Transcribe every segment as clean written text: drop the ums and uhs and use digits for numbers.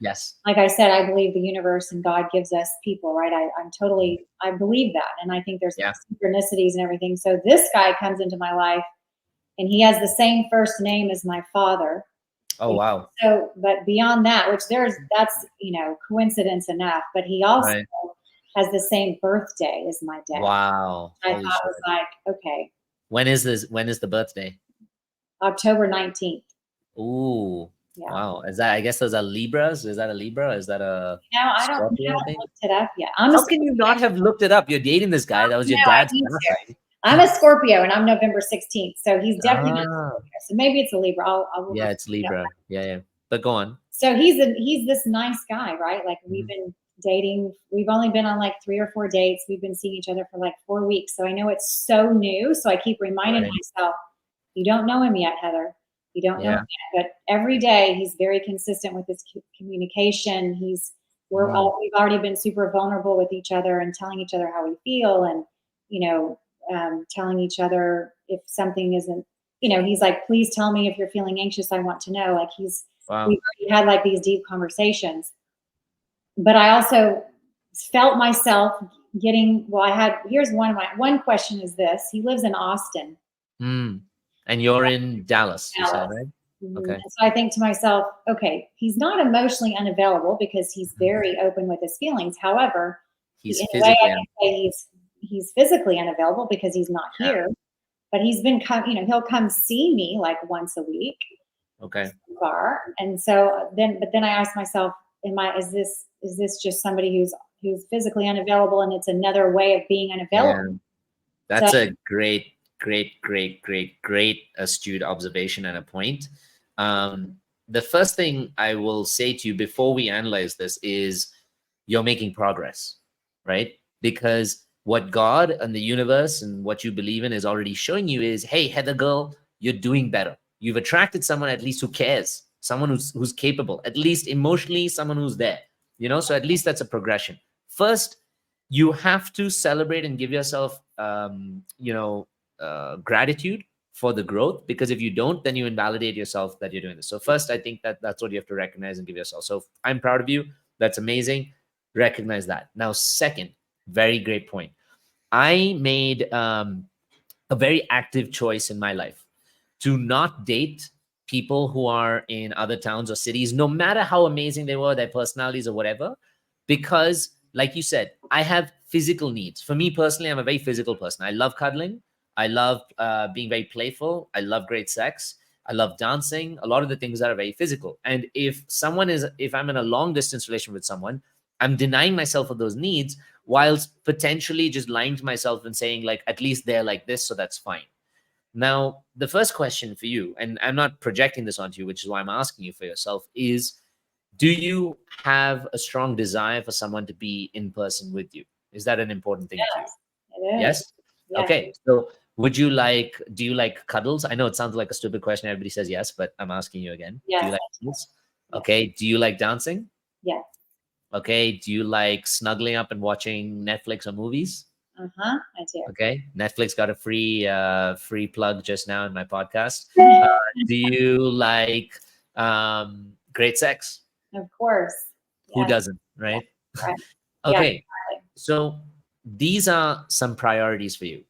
Yes. like I said, I believe the universe and God gives us people, right? I believe that. And I think there's Yeah. synchronicities and everything. So this guy comes into my life and he has the same first name as my father. Oh, wow. So, but beyond that, which that's, coincidence enough, but he also Right. has the same birthday as my dad. Wow. I Holy thought shit. was like, okay, When is this? When is the birthday? October 19th. Ooh. Yeah. Wow. Is that, I guess those are Libras? Is that a Libra? Is that a I Scorpio, I haven't think? looked it up yet. How can you not have looked it up? You're dating this guy. That was No, your I dad's need star to. sign. I'm a Scorpio and I'm November 16th. So he's definitely not a Ah, Scorpio. So maybe it's a Libra. We'll yeah, have to it's look it up. Libra. Yeah, yeah. But go on. So he's this nice guy, right? Like we've Mhm. been dating. We've only been on like 3 or 4 dates. We've been seeing each other for like 4 weeks. So I know it's so new. So I keep reminding Right. myself, you don't know him yet, Heather. You don't know him Yeah. yet. But every day he's very consistent with his communication. Mm. We've already been super vulnerable with each other and telling each other how we feel, and you know, telling each other if something isn't. He's like, please tell me if you're feeling anxious. I want to know. Like we've Wow. already had like these deep conversations. But I also felt myself getting. Well, here's one question is this. He lives in Austin, Mm. And you're in Dallas, you said, Dallas. right? And Okay. so I think to myself, okay, he's not emotionally unavailable because he's Mhm. very open with his feelings. However, He's in a way, I physically can say he's physically unavaileable because he's not yeah. here. But he's been he'll come see me like once a week Okay. so far. And so then I asked myself, is this just somebody who's physically unavailable and it's another way of being unavailable? Yeah. So That's a great, great, great, great, great astute observation and a point. Um, the first thing I will say to you before we analyze this is you're making progress, right? Because what God and the universe and what you believe in is already showing you is, hey, Heather girl, you're doing better. You've attracted someone at least who cares, someone who's capable, at least emotionally, someone who's there, so at least that's a progression. First, you have to celebrate and give yourself, gratitude for the growth, because if you don't, then you invalidate yourself that you're doing this. So first, I think that's what you have to recognize and give yourself. So I'm proud of you. That's amazing. Recognize that. Now, second, very great point. I made a very active choice in my life to not date people who are in other towns or cities, no matter how amazing they were, their personalities or whatever, because, like you said, I have physical needs. For me personally, I'm a very physical person. I love cuddling. I love being very playful. I love great sex. I love dancing. A lot of the things that are very physical. And if I'm in a long distance relation with someone, I'm denying myself of those needs whilst potentially just lying to myself and saying, like, at least they're like this, so that's fine. Now, the first question for you, and I'm not projecting this onto you, which is why I'm asking you for yourself, is do you have a strong desire for someone to be in person with you? Is that an important thing to you? yes, it is. Yes? Yes, Okay. So do you like cuddles? I know it sounds like a stupid question. Everybody says yes, but I'm asking you again. Do you yes, like cuddles? yes, Okay. Do you like dancing? yes. Okay. Do you like snuggling up and watching Netflix or movies? I do. Okay. Netflix got a free plug just now in my podcast. Do you like great sex? Of course. Who Yes, doesn't, yes, right? right. Yeah, Okay. So these are some priorities for you.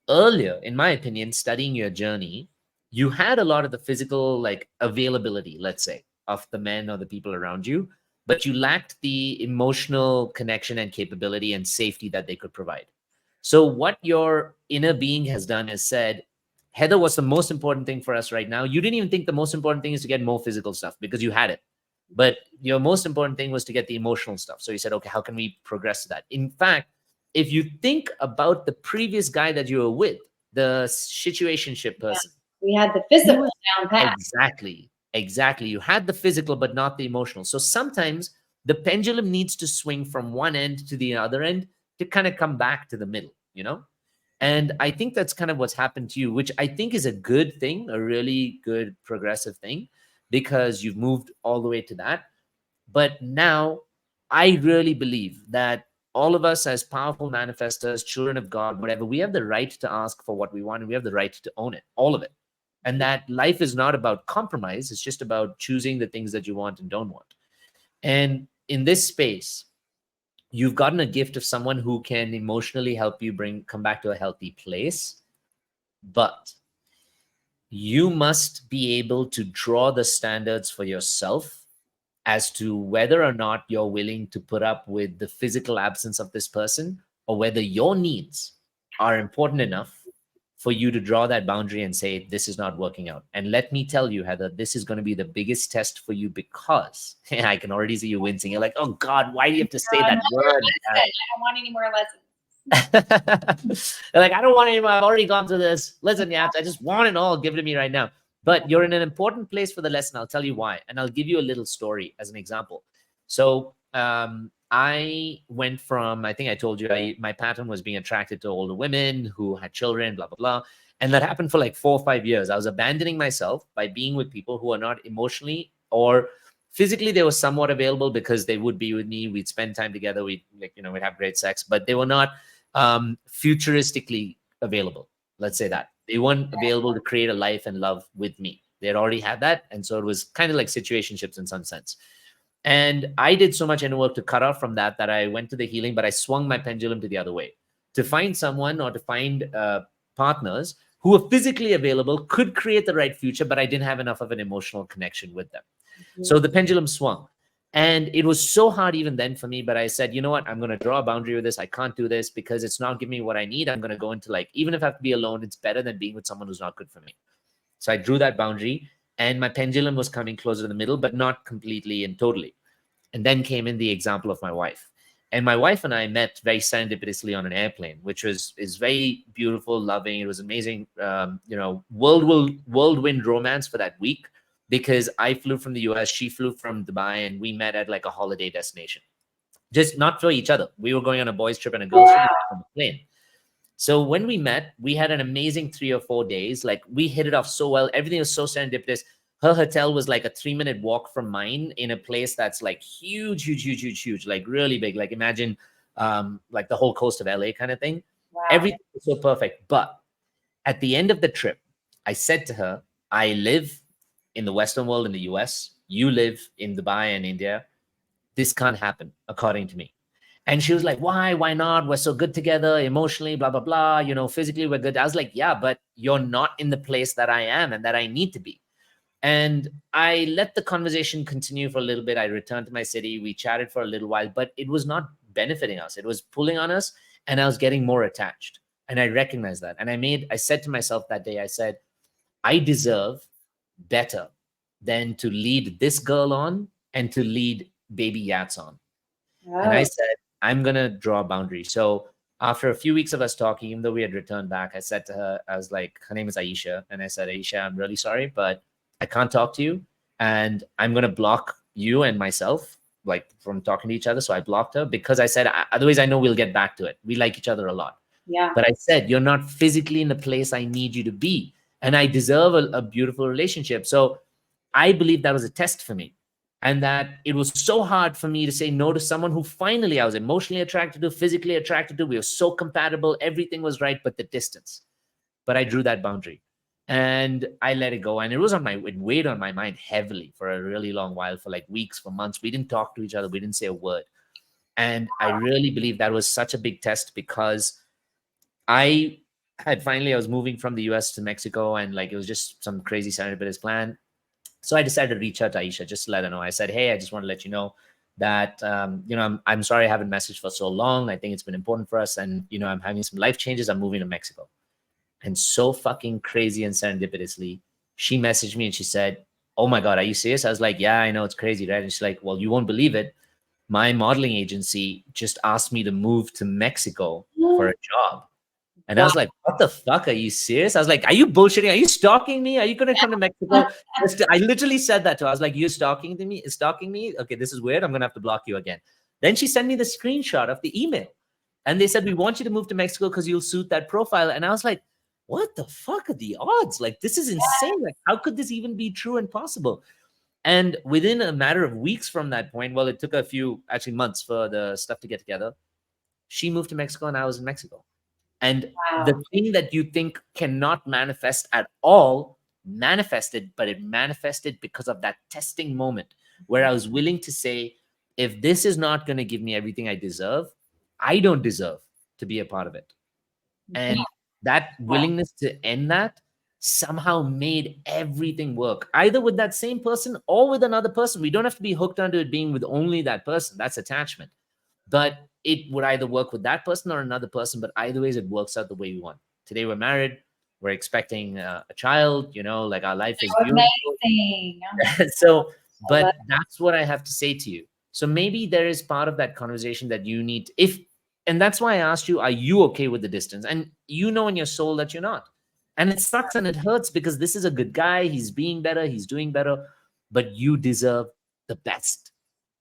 Earlier, in my opinion, studying your journey, you had a lot of the physical, like, availability, let's say, of the men or the people around you, but you lacked the emotional connection and capability and safety that they could provide. So what your inner being has done is said, Heather, what's the most important thing for us right now? You didn't even think the most important thing is to get more physical stuff because you had it. But your most important thing was to get the emotional stuff. So you said, okay, how can we progress to that? In fact, if you think about the previous guy that you were with, the situationship yeah. person, We had the he physical was down pat. exactly. You had the physical, but not the emotional. So sometimes the pendulum needs to swing from one end to the other end to kind of come back to the middle. And I think that's kind of what's happened to you, which I think is a good thing, a really good progressive thing, because you've moved all the way to that. But now I really believe that all of us as powerful manifestors, children of God, whatever, we have the right to ask for what we want and we have the right to own it, all of it. And that life is not about compromise. It's just about choosing the things that you want and don't want. And in this space, you've gotten a gift of someone who can emotionally help you come back to a healthy place. But you must be able to draw the standards for yourself as to whether or not you're willing to put up with the physical absence of this person, or whether your needs are important enough for you to draw that boundary and say, this is not working out. And let me tell you, Heather, this is going to be the biggest test for you, because I can already see you wincing. You're like, oh God, why do you have to say that word? I don't want any more lessons. Like, I don't want anymore. I've already gone through this. Listen, yeah, I just want it all. Give it to me right now. But you're in an important place for the lesson. I'll tell you why. And I'll give you a little story as an example. So I went from, I think I told you, my pattern was being attracted to older women who had children, blah, blah, blah. And that happened for like 4 or 5 years. I was abandoning myself by being with people who are not emotionally or physically, they were somewhat available because they would be with me. We'd spend time together. We'd we'd have great sex, but they were not futuristically available. Let's say that they weren't available to create a life and love with me. They had already had that. And so it was kind of like situationships in some sense. And I did so much inner work to cut off from that, that I went to the healing, but I swung my pendulum to the other way to find someone, or to find partners who were physically available, could create the right future, but I didn't have enough of an emotional connection with them. So the pendulum swung. And it was so hard even then for me, but I said, you know what? I'm going to draw a boundary with this. I can't do this because it's not giving me what I need. I'm going to go into, like, even if I have to be alone, it's better than being with someone who's not good for me. So I drew that boundary, and my pendulum was coming closer to the middle, but not completely and totally. And then came in the example of my wife. And my wife and I met very serendipitously on an airplane, which is very beautiful, loving. It was amazing, whirlwind romance for that week, because I flew from the US, she flew from Dubai, and we met at like a holiday destination. Just not for each other. We were going on a boys' trip and a girls' trip on the plane. So when we met, we had an amazing 3 or 4 days. Like, we hit it off so well. Everything was so serendipitous. Her hotel was like a 3-minute walk from mine, in a place that's like huge, huge, huge, huge, huge, like really big. Like, imagine like the whole coast of LA kind of thing. Wow. Everything was so perfect. But at the end of the trip, I said to her, I live in the Western world in the US. You live in Dubai and India. This can't happen, according to me. And she was like, why? Why not? We're so good together emotionally, blah, blah, blah. Physically, we're good. I was like, yeah, but you're not in the place that I am and that I need to be. And I let the conversation continue for a little bit. I returned to my city. We chatted for a little while, but it was not benefiting us. It was pulling on us, and I was getting more attached. And I recognized that. And I said to myself that day, I said, I deserve better than to lead this girl on and to lead baby Yats on. And I said, I'm going to draw a boundary. So after a few weeks of us talking, even though we had returned back, I said to her, I was like, her name is Aisha. And I said, Aisha, I'm really sorry, but I can't talk to you. And I'm going to block you and myself, like, from talking to each other. So I blocked her, because I said, otherwise I know we'll get back to it. We like each other a lot. Yeah. But I said, you're not physically in the place I need you to be. And I deserve a beautiful relationship. So I believe that was a test for me. And that it was so hard for me to say no to someone who finally I was emotionally attracted to, physically attracted to. We were so compatible. Everything was right, but the distance. But I drew that boundary and I let it go. And it weighed on my mind heavily for a really long while, for like weeks, for months. We didn't talk to each other. We didn't say a word. And I really believe that was such a big test, because I was moving from the US to Mexico, and like, it was just some crazy serendipitous plan. So I decided to reach out to Aisha, just to let her know. I said, hey, I just want to let you know that, I'm sorry I haven't messaged for so long. I think it's been important for us. And, I'm having some life changes. I'm moving to Mexico. And so fucking crazy and serendipitously, she messaged me and she said, oh my God, are you serious? I was like, yeah, I know, it's crazy, right? And she's like, well, you won't believe it. My modeling agency just asked me to move to Mexico for a job. And I was like, what the fuck? Are you serious? I was like, are you bullshitting? Are you stalking me? Are you going to come to Mexico? I literally said that to her. I was like, you're stalking me? Okay, this is weird. I'm going to have to block you again. Then she sent me the screenshot of the email. And they said, we want you to move to Mexico because you'll suit that profile. And I was like, what the fuck are the odds? Like, this is insane. Like, how could this even be true and possible? And within a matter of weeks from that point, well, it took a few, actually months for the stuff to get together. She moved to Mexico and I was in Mexico. And the thing that you think cannot manifest at all manifested, but it manifested because of that testing moment where I was willing to say, if this is not going to give me everything I deserve, I don't deserve to be a part of it. And that willingness to end that somehow made everything work, either with that same person or with another person. We don't have to be hooked onto it being with only that person. That's attachment. But it would either work with that person or another person. But either ways, it works out the way we want. Today we're married. We're expecting a child. Like our life is beautiful. Amazing. So, but that's what I have to say to you. So maybe there is part of that conversation that you need. And that's why I asked you, are you okay with the distance? And you know in your soul that you're not. And it sucks and it hurts because this is a good guy. He's being better. He's doing better. But you deserve the best,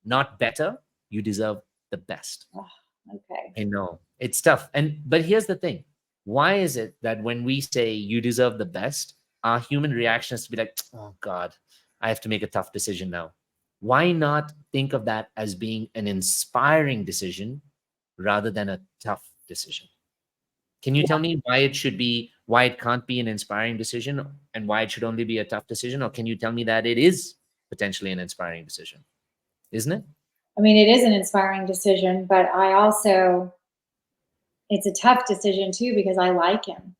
not better. You deserve the best. Oh, okay. I know it's tough. But here's the thing. Why is it that when we say you deserve the best, our human reaction is to be like, oh God, I have to make a tough decision now? Why not think of that as being an inspiring decision rather than a tough decision? Can you tell me why it can't be an inspiring decision and why it should only be a tough decision? Or can you tell me that it is potentially an inspiring decision? Isn't it? I mean, it is an inspiring decision, but it's a tough decision too, because I like him.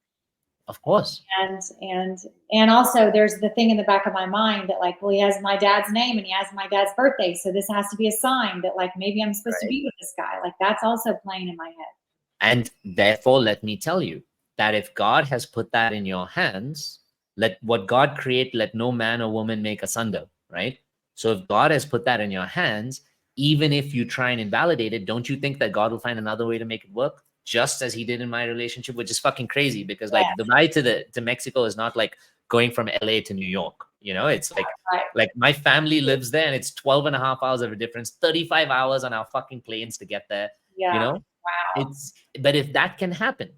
Of course. And also there's the thing in the back of my mind that well, he has my dad's name and he has my dad's birthday. So this has to be a sign that maybe I'm supposed to be with this guy. That's also playing in my head. And therefore, let me tell you that if God has put that in your hands, let what God create, let no man or woman make asunder, right? So if God has put that in your hands, even if you try and invalidate it, don't you think that God will find another way to make it work? Just as he did in my relationship, which is fucking crazy because Dubai to Mexico is not like going from LA to New York. It's like my family lives there and it's 12 and a half hours of a difference, 35 hours on our fucking planes to get there. Wow. But if that can happen,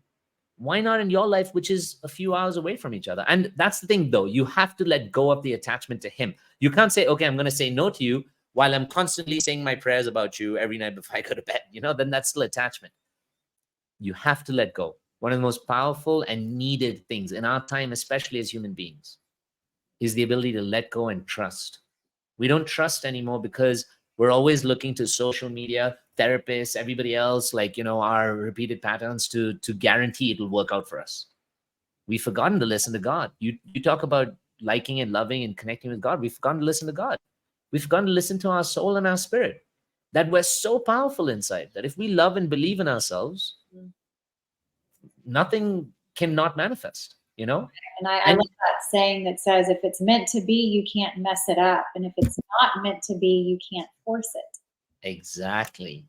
why not in your life, which is a few hours away from each other? And that's the thing though, you have to let go of the attachment to him. You can't say, okay, I'm going to say no to you while I'm constantly saying my prayers about you every night before I go to bed. Then that's still attachment. You have to let go. One of the most powerful and needed things in our time, especially as human beings, is the ability to let go and trust. We don't trust anymore because we're always looking to social media, therapists, everybody else, our repeated patterns to guarantee it will work out for us. We've forgotten to listen to God. You talk about liking and loving and connecting with God. We've forgotten to listen to God. We've forgotten to listen to our soul and our spirit, that we're so powerful inside that if we love and believe in ourselves, nothing cannot manifest, And I love that saying that says, if it's meant to be, you can't mess it up. And if it's not meant to be, you can't force it. Exactly.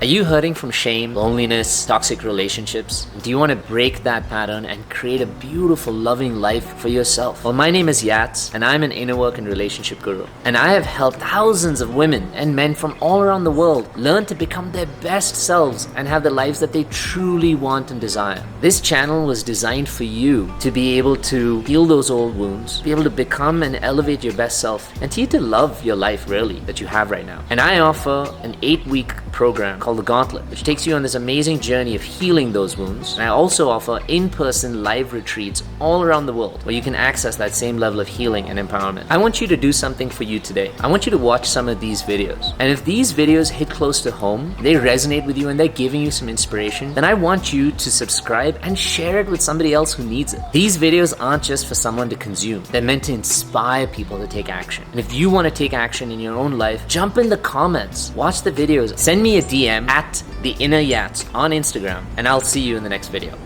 Are you hurting from shame, loneliness, toxic relationships? Do you want to break that pattern and create a beautiful, loving life for yourself? Well, my name is Yats, and I'm an inner work and relationship guru. And I have helped thousands of women and men from all around the world learn to become their best selves and have the lives that they truly want and desire. This channel was designed for you to be able to heal those old wounds, be able to become and elevate your best self, and to you to love your life really that you have right now. And I offer an 8-week program called the GAUNTLET, which takes you on this amazing journey of healing those wounds. And I also offer in-person live retreats all around the world where you can access that same level of healing and empowerment. I want you to do something for you today. I want you to watch some of these videos. And if these videos hit close to home, they resonate with you and they're giving you some inspiration, then I want you to subscribe and share it with somebody else who needs it. These videos aren't just for someone to consume. They're meant to inspire people to take action. And if you want to take action in your own life, jump in the comments, watch the videos, send me a DM at the Inner Yats on Instagram, and I'll see you in the next video.